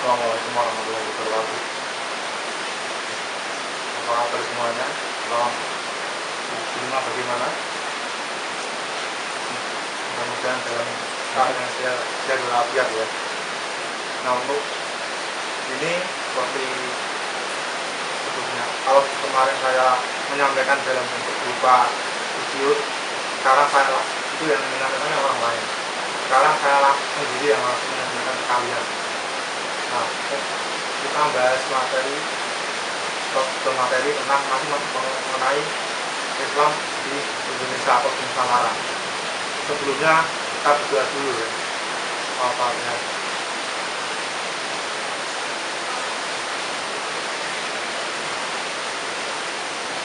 Assalamualaikum warahmatullahi wabarakatuh. Apa kabar semuanya? Salam Bima, bagaimana? Mudah-mudahan dalam keadaan yang sehat walafiat ya. Nah, untuk ini seperti sebelumnya, kalau kemarin saya menyampaikan dalam bentuk berupa video, sekarang saya itu yang menyampaikannya orang lain. Sekarang saya sendiri yang langsung menyampaikan ke kalian. Nah, kita bahas materi tentang masih mengenai Islam di Indonesia atau di Nusantara. Sebelumnya kita berdoa dulu ya. Al-Fatihah.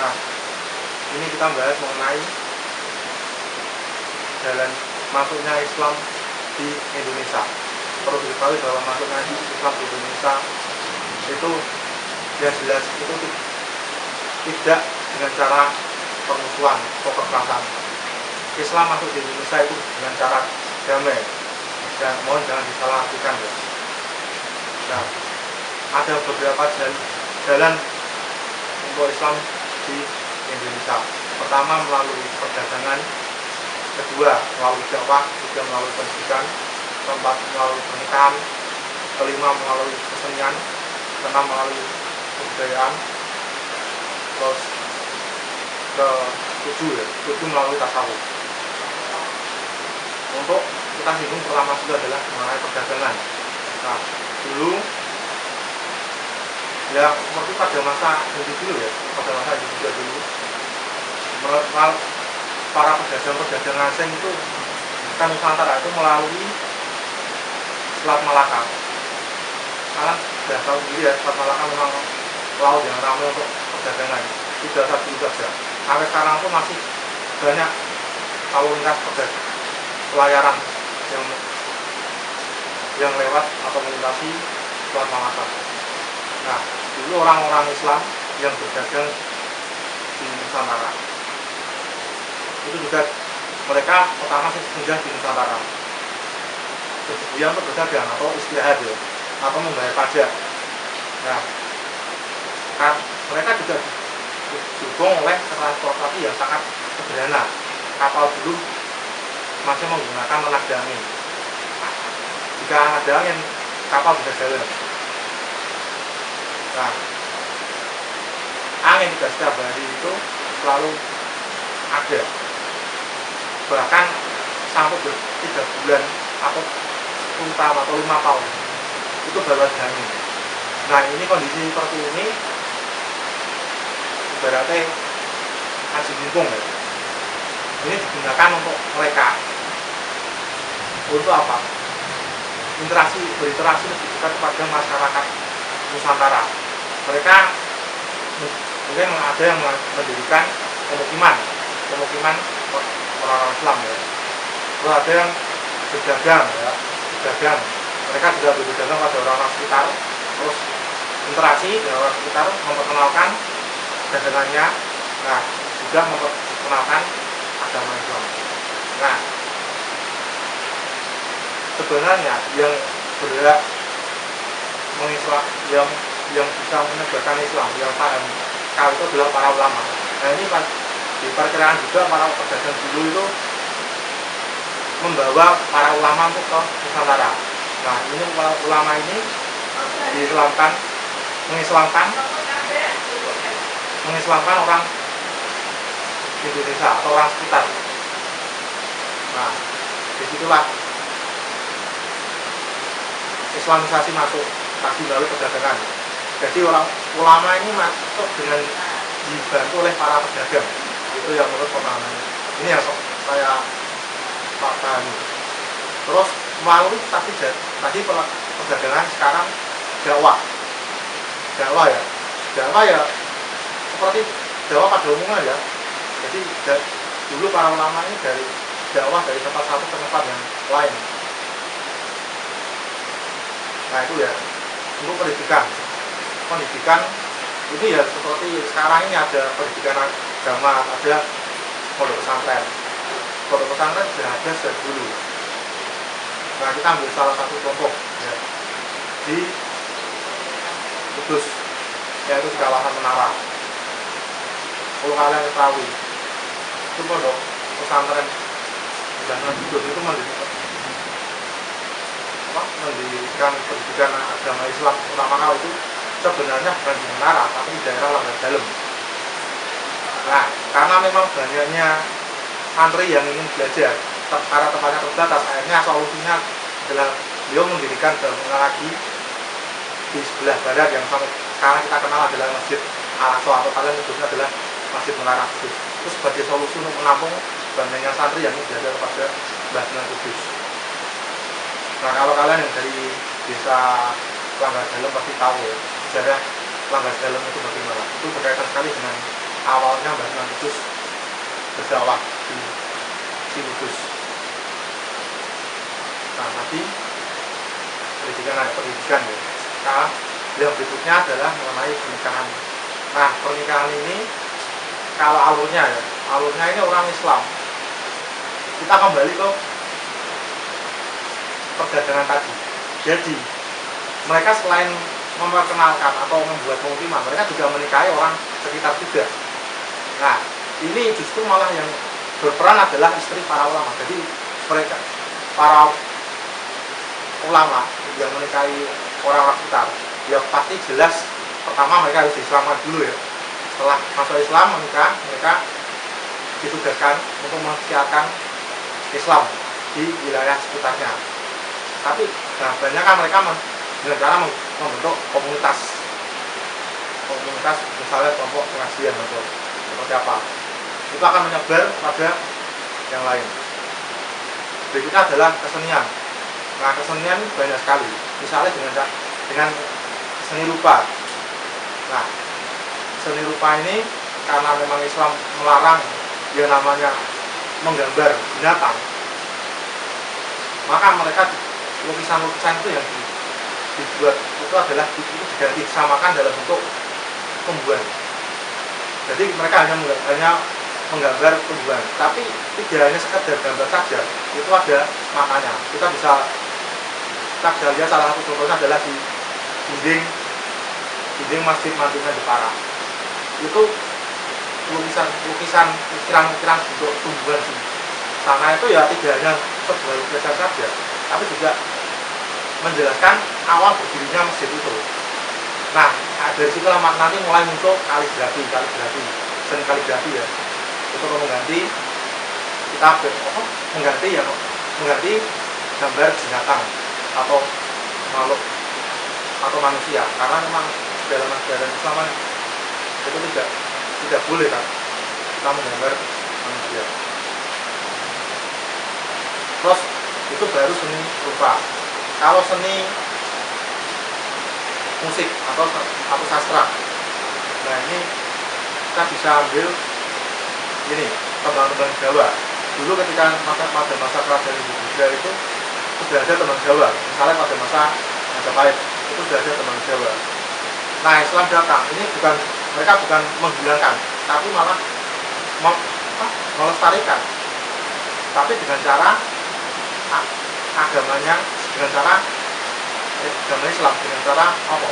Nah, ini kita bahas mengenai jalan masuknya Islam di Indonesia. Perlu diketahui bahwa masuknya Islam di Indonesia itu yang jelas itu tidak dengan cara permusuhan atau kekerasan. Islam masuk di Indonesia itu dengan cara damai, dan mohon jangan disalahartikan ya. Nah, ada beberapa jalan untuk Islam di Indonesia. Pertama melalui perdagangan, kedua melalui dakwah, ketiga melalui pendidikan, keempat melalui pernikahan, kelima melalui kesenian, keenam melalui kebudayaan, terus ketujuh melalui tasawuf. Untuk kita singgung pertama juga adalah mengenai perdagangan. Nah, dulu ya seperti pada masa dulu ya, dulu para pedagang asing itu kan Nusantara itu melalui Selat Malaka. Kalian sudah tahu sendiri ya, Selat Malaka memang laut yang ramai untuk perdagangan. Tidak satu saja. Sampai sekarang pun masih banyak lalu lintas pelayaran yang lewat atau melintasi Selat Malaka. Nah, dulu orang-orang Islam yang berdagang di Nusantara itu juga mereka pertama singgah di Nusantara, kemudian untuk berdagang atau istirahat ya, atau membayar pajak. Nah, kan mereka juga didukung oleh transportasi yang sangat sederhana. Kapal dulu masih menggunakan tenaga angin. Jika ada angin, kapal bisa jalan. Nah, angin juga setiap hari itu selalu ada, bahkan sampai 3 bulan atau 10 tahun atau 5 tahun itu baru ada angin. Nah, ini kondisi seperti ini ibaratnya haji mumpung ya. Ini digunakan untuk mereka untuk apa? Berinteraksi lebih dekat kepada masyarakat Nusantara. Mereka mungkin ada yang mendirikan pemukiman orang-orang Islam ya. Terus ada yang berdagang ya, mereka juga berdagang pada orang-orang sekitar, terus interaksi dengan orang sekitar, memperkenalkan dagangannya, nah juga memperkenalkan agama Islam. Nah, sebenarnya yang berhak mengislam, yang bisa menegakkan Islam, yang paham kalau itu adalah para ulama. Nah, ini diperkirakan juga para pedagang dulu itu membawa para ulama untuk ke Nusantara. Nah, ini ulama ini mengislamkan orang Indonesia atau orang sekitar. Nah, disitulah Islamisasi masuk tadi melalui perdagangan. Jadi orang ulama ini masuk dengan dibantu oleh para pedagang. Itu yang menurut pemahaman. Ini yang saya pahami. Terus melalui tadi perdagangan, sekarang dakwah ya seperti dakwah pada umumnya ya. Jadi dulu para ulama ini dari dakwah dari tempat satu ke tempat yang lain. Nah, itu ya untuk pendidikan itu ya seperti sekarang ini ada pendidikan agama, ada pondok pesantren sudah ada sejak dulu. Nah, kita ambil salah satu contoh ya. Di Kudus, yaitu di kawasan Menara. Kalau kalian ketahui, itu pondok pesantren Sunan Kudus itu mendirikan pendidikan agama Islam pertama kali itu sebenarnya bukan di Menara, tapi di daerah Langgar Dalem. Nah, karena memang banyaknya santri yang ingin belajar karena tempatnya terbatas, akhirnya solusinya adalah beliau mendirikan bangunan lagi di sebelah barat yang sampai sekarang kita kenal adalah Masjid Al-Aqsa, atau kalian menyebutnya adalah Masjid Menara Kudus. Itu sebagai solusi untuk menampung banyaknya santri yang ingin belajar kepada Mbah Sunan Kudus. Nah, kalau kalian yang dari desa Langgar Dalem pasti tahu ya, sejarah Langgar Dalem itu bagaimana. Itu berkaitan sekali dengan awalnya Mbah Sunan Kudus berdakwah di Kudus. Nah, tadi pendidikan ya. Sekarang yang berikutnya adalah mengenai pernikahan. Nah, pernikahan ini kalau alurnya ini orang Islam. Kita kembali ke perdagangan tadi. Jadi mereka selain memperkenalkan atau membuat pemukiman, mereka juga menikahi orang sekitar juga. Nah, ini justru malah yang berperan adalah istri para ulama. Jadi mereka para ulama yang menikahi orang-orang sekitar, ya pasti jelas pertama mereka harus diislamkan dulu ya. Setelah masuk Islam menikah, mereka ditugaskan untuk mensiarkan Islam di wilayah sekitarnya. Tapi banyak kan mereka dengan cara membentuk komunitas misalnya kelompok pengajian atau seperti apa, itu akan menyebar pada yang lain. Berikutnya adalah kesenian. Nah, kesenian banyak sekali, misalnya dengan seni rupa. Nah, seni rupa ini karena memang Islam melarang yang namanya menggambar binatang, maka mereka lukisan-lukisan itu yang dibuat itu adalah diganti disamakan dalam bentuk tumbuhan. Jadi mereka hanya menggambar tumbuhan, tapi tidak hanya sekedar gambar saja, itu ada maknanya. Kita bisa lihat salah satu contohnya adalah di dinding Masjid Madinah Jepara. Itu ukiran bentuk tumbuhan di sana itu ya tidak hanya sebuah lukisan saja, tapi juga menjelaskan awal berdirinya masjid itu. Nah, dari situlah nanti mulai muncul kaligrafi, seni kaligrafi ya, untuk mengganti gambar binatang atau makhluk atau manusia, karena memang dalam ajaran Islam itu tidak boleh kan kita menggambar manusia. Terus itu baru seni rupa. Kalau seni musik atau sastra, nah ini kita bisa ambil ini tembang-tembang Jawa. Dulu ketika masa kerajaan Hindia itu sudah ada tembang Jawa. Misalnya pada masa Majapahit itu sudah ada tembang Jawa. Nah, Islam datang, ini mereka bukan menghilangkan, tapi malah melestarikan. Tapi dengan cara agama Islam, dengan cara apa?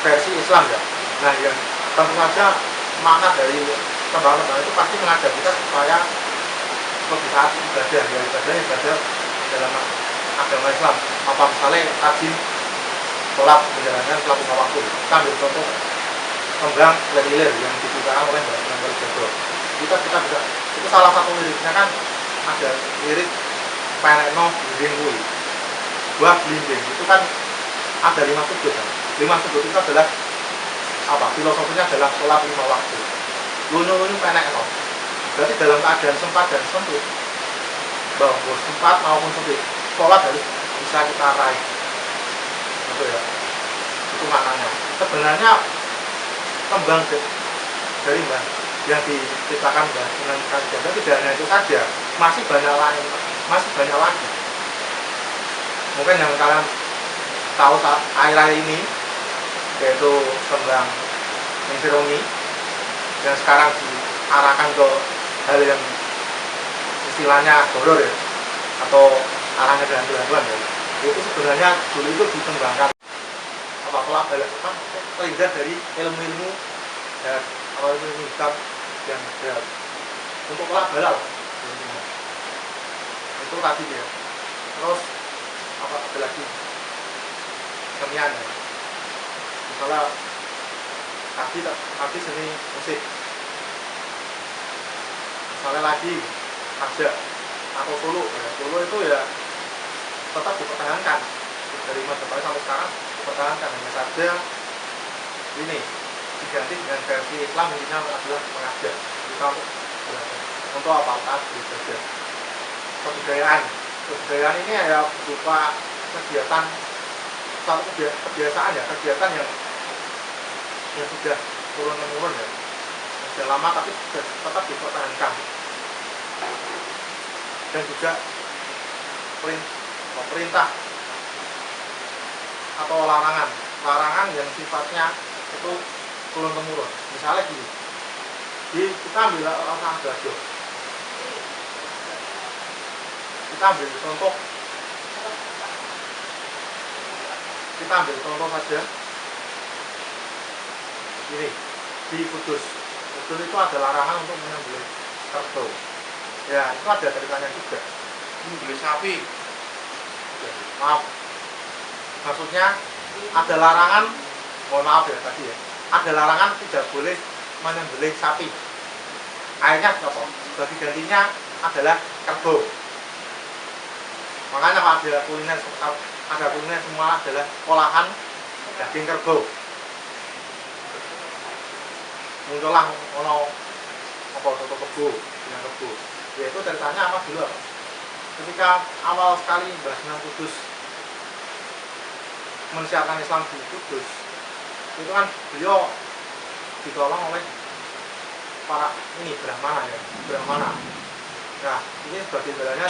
Versi Islam ya. Nah, yang tentu saja makna dari tembang-tembang itu pasti mengajak kita supaya lebih taat ibadah dalam agama Islam. Apa misalnya rajin sholat, menjalankan sholat lima waktu. Kita ambil contoh tembang Lelilir yang diciptakan oleh Mbak Sunan Kalijaga. Kita bisa, itu salah satu liriknya kan ada lirik penekno blimbing kuwi. Buah blimbing itu kan ada 5 sudut kan. 5 sudut itu adalah apa? Filosofinya adalah sholat 5 waktu. Lunyu-lunyu penekno. Berarti dalam keadaan sempat dan sempit, bahwa sempat maupun sempit, sholat harus bisa kita raih. Betul ya? Itu maknanya. Sebenarnya tembang dari Mbah yang diciptakan Mbah Sunan Kalijaga tidak hanya itu saja, masih banyak lagi. Mungkin yang kalian tahu akhir-akhir ini yaitu tembang Ningsih yang sekarang diarahkan ke hal yang istilahnya horor ya, atau arahnya dengan Tuhan ya. Itu sebenarnya dulu itu ditembangkan apa pelabel apa terhindar dari ilmu-ilmu ya, kalau ilmu hitam yang ya, untuk pelabel itu tadi ya. Terus apa ada lagi kesenian ya. Misalnya tadi seni musik, misalnya lagi ada atau solo ya. Solo itu ya tetap dipertahankan dari Majapahit sampai sekarang, dipertahankan, hanya saja ini diganti dengan versi Islam, intinya adalah mengajar kita untuk belajar untuk apa belajar kebudayaan ini ya berupa kegiatan satu kebiasaan ya, kegiatan yang sudah turun temurun ya, sudah lama tapi tetap dipertahankan. Dan juga perintah atau larangan yang sifatnya itu turun temurun. Misalnya gini, kita ambil orang belajar, kita ambil contoh saja ini di Kudus itu ada larangan untuk menyembelih kerbau ya, itu ada ceritanya juga, menyembelih sapi ya, maaf, maksudnya ada larangan, mohon maaf ya tadi ya, ada larangan tidak boleh menyembelih sapi, akhirnya apa? Bagi gantinya adalah kerbau. Makanya ada kuliner semua adalah olahan daging kerbau. Muncullah soto kebo dengan kebo. Yaitu ceritanya apa dulu apa? Ketika awal sekali Mbah Sunan Kudus mensiarkan Islam di Kudus, itu kan beliau ditolong oleh para Brahmana. Nah, ini sebagai jalannya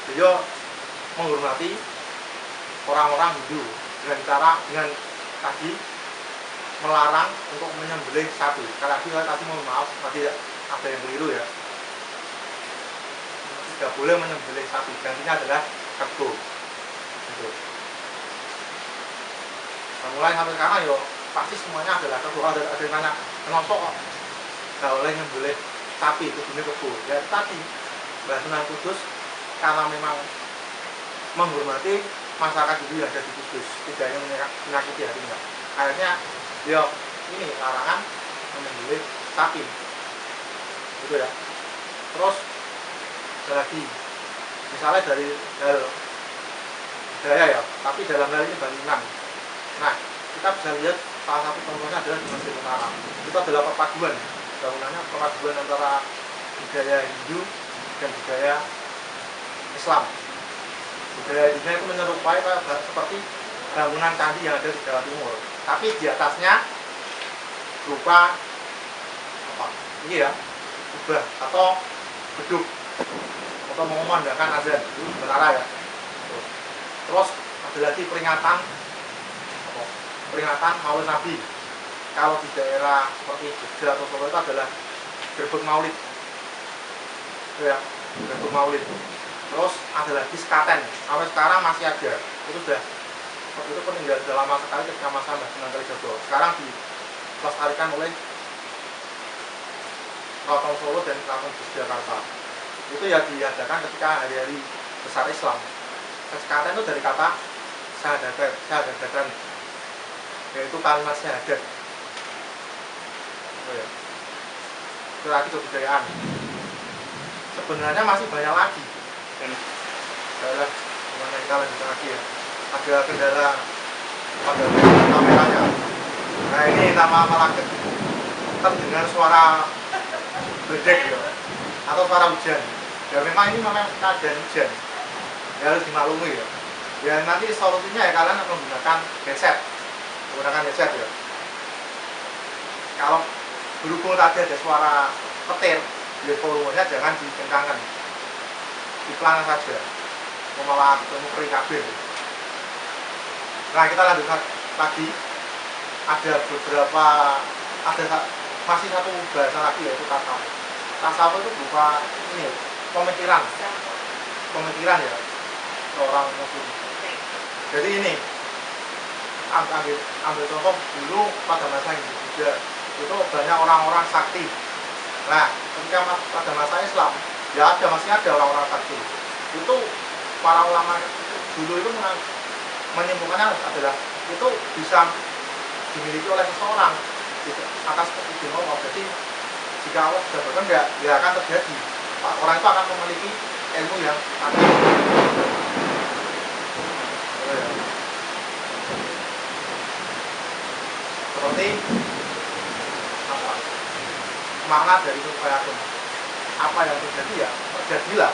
beliau menghormati orang-orang Hindu dengan tadi melarang untuk menyembelih sapi. Tadi mohon maaf, tadi ada yang keliru ya. Tidak boleh menyembelih sapi, gantinya adalah kerbau. Gitu. Nah, mulai sampai sekarang yo pasti semuanya adalah kerbau. Ada yang nanya, kenapa kok nggak boleh menyembelih sapi, itu jenis kerbau? Ya tadi Mbah Sunan Kudus karena memang menghormati masyarakat dulu yang ada di Kudus, tidak ingin menyakiti hati enggak. Akhirnya dia ini larangan menyembelih sapi, gitu ya. Terus ada lagi, misalnya dari hal budaya ya, tapi dalam hal ini bangunan. Nah, kita bisa lihat salah satu contohnya adalah di Masjid Utara. Itu adalah perpaduan, bangunannya perpaduan antara budaya Hindu dan budaya Islam. Budaya Hindu itu menyerupai seperti bangunan candi yang ada di Jawa Timur, tapi di atasnya berupa apa? Ini ya, kubah atau beduk atau mengumandangkan azan itu menara ya. Terus ada lagi peringatan Maulid Nabi. Kalau di daerah seperti Jogja atau Solo itu adalah gerbek Maulid, ya, gerbek Maulid. Terus ada lagi sekaten, sampai sekarang masih ada. Itu sudah waktu itu peninggalan sudah lama sekali ketika masa Mbah Sunan Kalijaga. Sekarang dilestarikan oleh Keraton Solo dan Keraton Yogyakarta. Itu ya diadakan ketika hari-hari besar Islam. Sekaten itu dari kata syahadatan, yaitu kalimat syahadat. Oh ya. Itu lagi kebudayaan. Sebenarnya masih banyak lagi. Dan adalah gimana kita lanjutkan lagi ya. Ada kendala pada kameranya. Nah ini nama malakit terdengar suara bedek ya, atau suara hujan. Ya memang ini memang keadaan hujan. Ya harus dimaklumi ya. Ya nanti solusinya ya kalian akan menggunakan headset ya. Kalau berhubung tadi ada suara petir, ya volumenya jangan dikencangkan, iklan saja, malah ketemu kering kabel. Nah kita lanjutkan lagi, masih satu bahasa lagi yaitu tasawuf. Tasawuf itu berupa ini pemikiran ya seorang muslim. Jadi ini ambil contoh dulu pada masa ini juga itu banyak orang-orang sakti. Nah, ketika pada masa Islam ya masih ada orang-orang sakti. Itu para ulama dulu itu menyimpulkannya adalah itu bisa dimiliki oleh seseorang atas izin Allah. Jadi jika Allah sudah berkehendak, ya akan terjadi. Orang itu akan memiliki ilmu yang ada. Seperti apa? Makna dari supayakun. Apa yang terjadi ya terjadilah.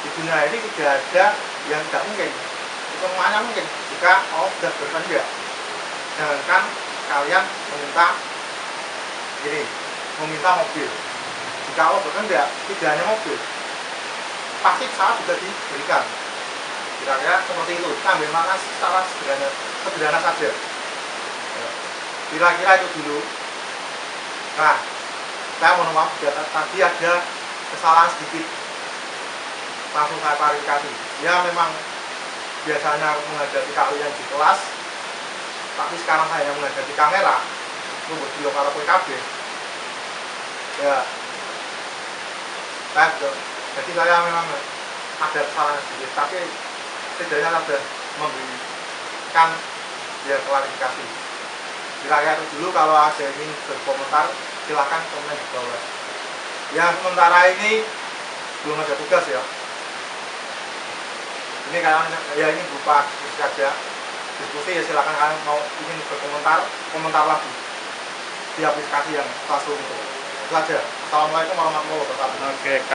Di dunia ini tidak ada yang tidak mungkin. Itu semuanya mungkin jika Allah sudah berkehendak. Jangankan kalian meminta mobil. Jika Allah berkehendak, tidak hanya mobil, pasti pesawat juga diberikan. Kira-kira seperti itu. Kita ambil makna secara sederhana saja. Kira-kira itu dulu. Nah, saya mohon maaf tadi ada kesalahan sedikit. Langsung saya klarifikasi. Ya memang biasanya menghadapi kalian di kelas, tapi sekarang saya menghadapi kamera. Menurut beliau para PKB. Ya, jadi saya memang ada kesalahan sedikit, tapi setidaknya sudah memberikan ya klarifikasi. Kira-kira itu dulu. Kalau ada ingin berkomentar silahkan komen di bawah. Ya sementara ini belum ada tugas ya. Ini kalian ya ini berupa diskusi saja. Diskusi ya silakan kalian mau ingin komentar lagi di aplikasi yang Classroom itu. Itu saja. Assalamualaikum warahmatullahi wabarakatuh. Oke.